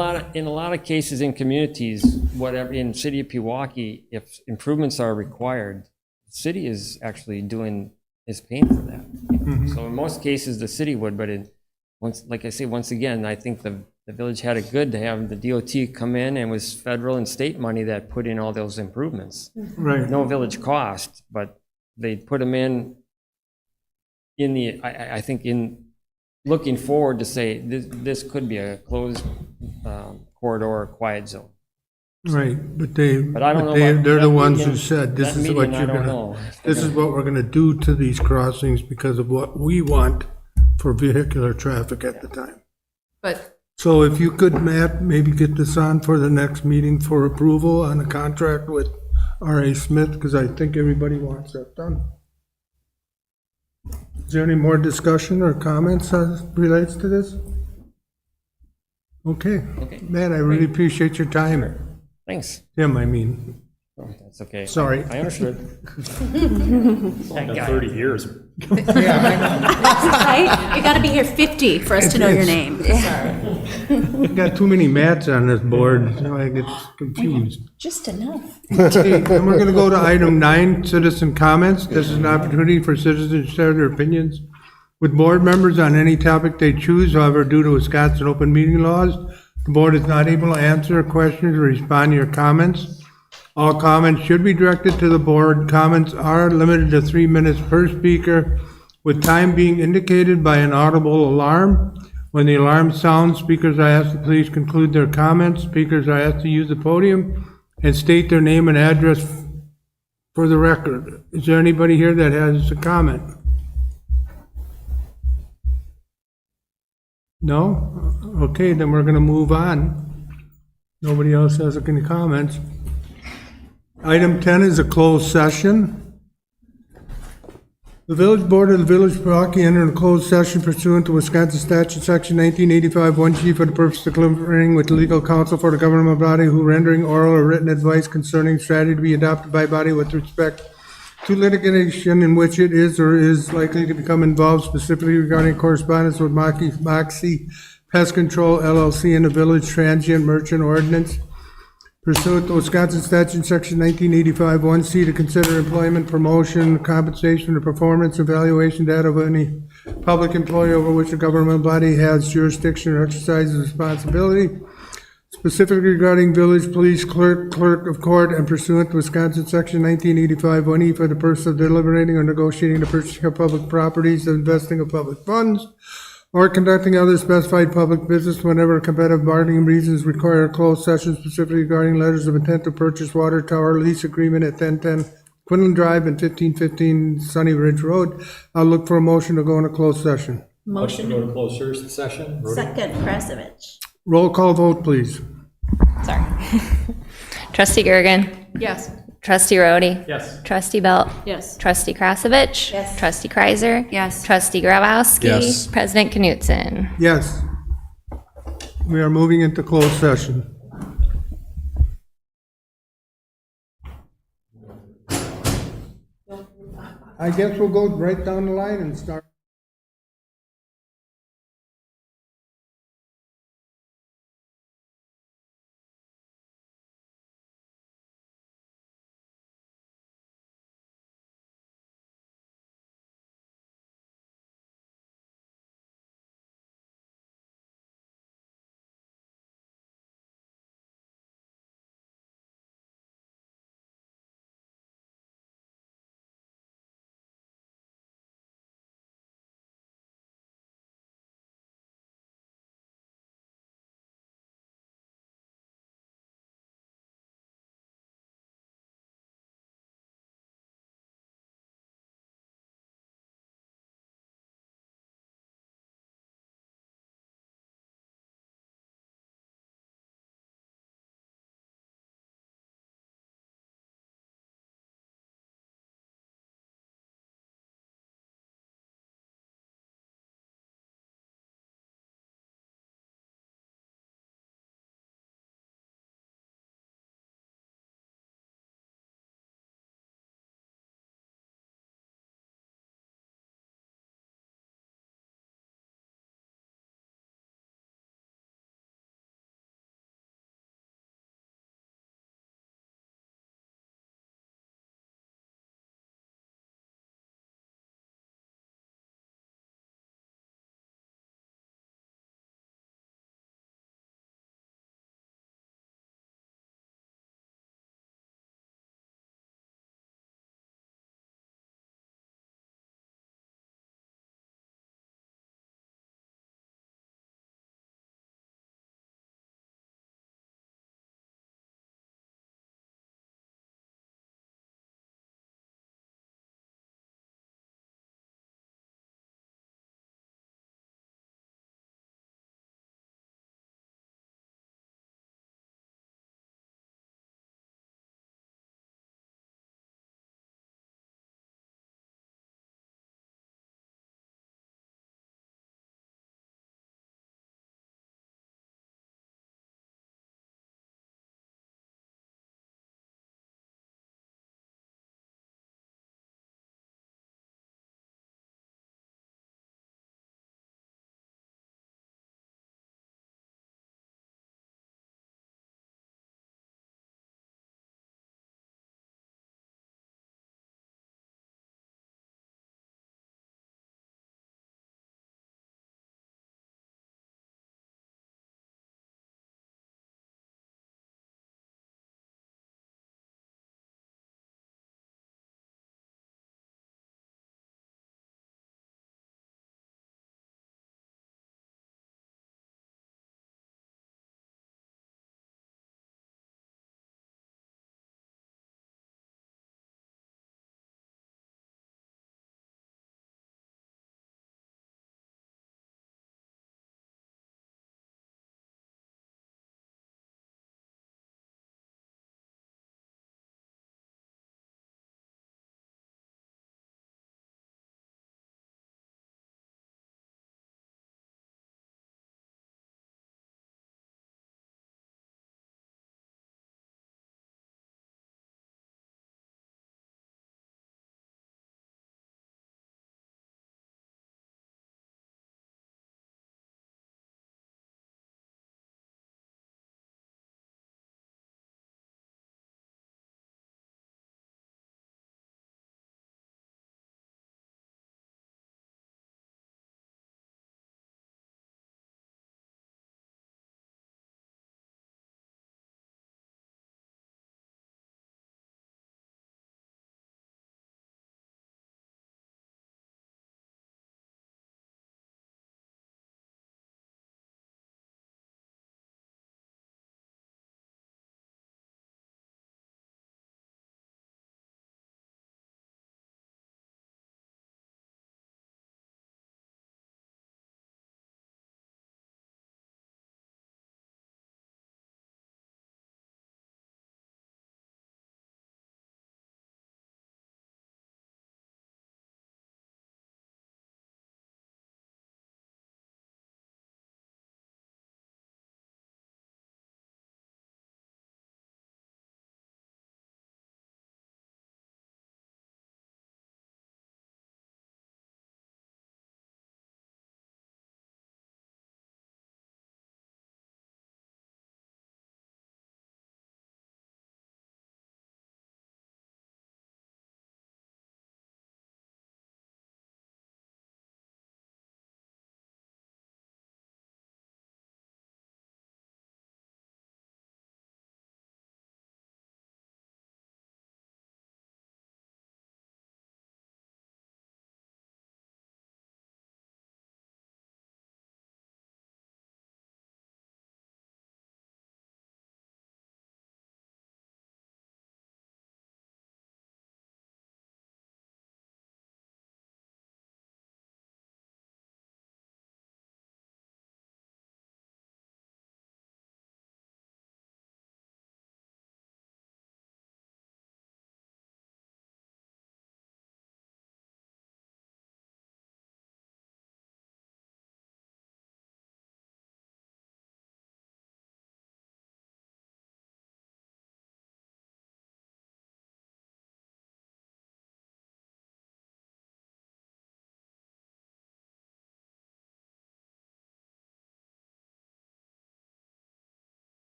lot of cases in communities, whatever, in city of Pewaukee, if improvements are required, the city is actually paying for that. So in most cases, the city would, but like I say, once again, I think the village had it good to have the DOT come in, and it was federal and state money that put in all those improvements. Right. No village cost, but they put them in I think in looking forward to say, this could be a closed corridor or quiet zone. Right, but I don't know about they're the that ones who median- said, this that is what median, I you're don't gonna, know. this is what we're gonna do to these crossings because of what we want for vehicular traffic at the time. But So if you could, Matt, maybe get this on for the next meeting for approval on a contract with R.A. Smith, because I think everybody wants that done. Is there any more discussion or comments as relates to this? Okay. Okay. Matt, I really appreciate your time. Thanks. Tim, I mean, Oh, that's okay. Sorry. I understood. Been 30 years. Right? You gotta be here 50 for us to know your name. we got too many Matts on this board, so I get confused. Just enough. Okay, then we're gonna go to item 9, citizen comments. This is an opportunity for citizens to share their opinions with board members on any topic they choose. However, due to Wisconsin open meeting laws, the board is not able to answer questions or respond to your comments. All comments should be directed to the board. Comments are limited to 3 minutes per speaker, with time being indicated by an audible alarm. When the alarm sounds, speakers are asked to please conclude their comments. Speakers are asked to use the podium and state their name and address for the record. Is there anybody here that has a comment? No? Okay, then we're gonna move on. Nobody else has any comments. Item 10 is a closed session. The village board of the village of Pewaukee entered a closed session pursuant to Wisconsin statute section 1985 1G for the purpose of deliberating with legal counsel for the governmental body who rendering oral or written advice concerning strategy to be adopted by body with respect to litigation in which it is or is likely to become involved, specifically regarding correspondence with Moxie Pest Control LLC and the village transient merchant ordinance. pursuant to Wisconsin statute section 1985 1C to consider employment, promotion, compensation, or performance evaluation data of any public employee over which a government body has jurisdiction or exercises responsibility, specifically regarding village police clerk, clerk of court, and pursuant to Wisconsin section 1985 1E for the purpose of deliberating or negotiating the purchasing of public properties, the investing of public funds, or conducting other specified public business whenever competitive bargaining reasons require a closed session, specifically regarding letters of intent to purchase water tower lease agreement at 1010 Quinlan Drive and 1515 Sunny Ridge Road. I'll look for a motion to go into closed session. Motion to go to closed session. Rudy? Second, Krasovich. Roll call vote, please. Sorry. Trustee Gergen. Yes. Trustee Rhodey. Yes. Trustee Belt. Yes. Trustee Krasovich. Yes. Trustee Kreiser. Yes. Trustee Grabowski. Yes. President Knutson. Yes. We are moving into closed session. I guess we'll go right down the line and start.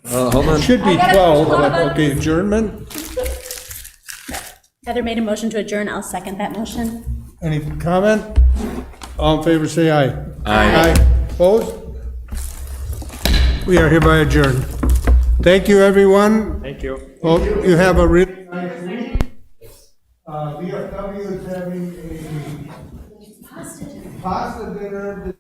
Hold on. Should be 12, but okay, adjournment? Heather made a motion to adjourn. I'll second that motion. Any comment? All in favor, say aye. Aye. Opposed? We are hereby adjourned. Thank you, everyone. Thank you. Hope you have a really nice week. VFW is having a pasta dinner.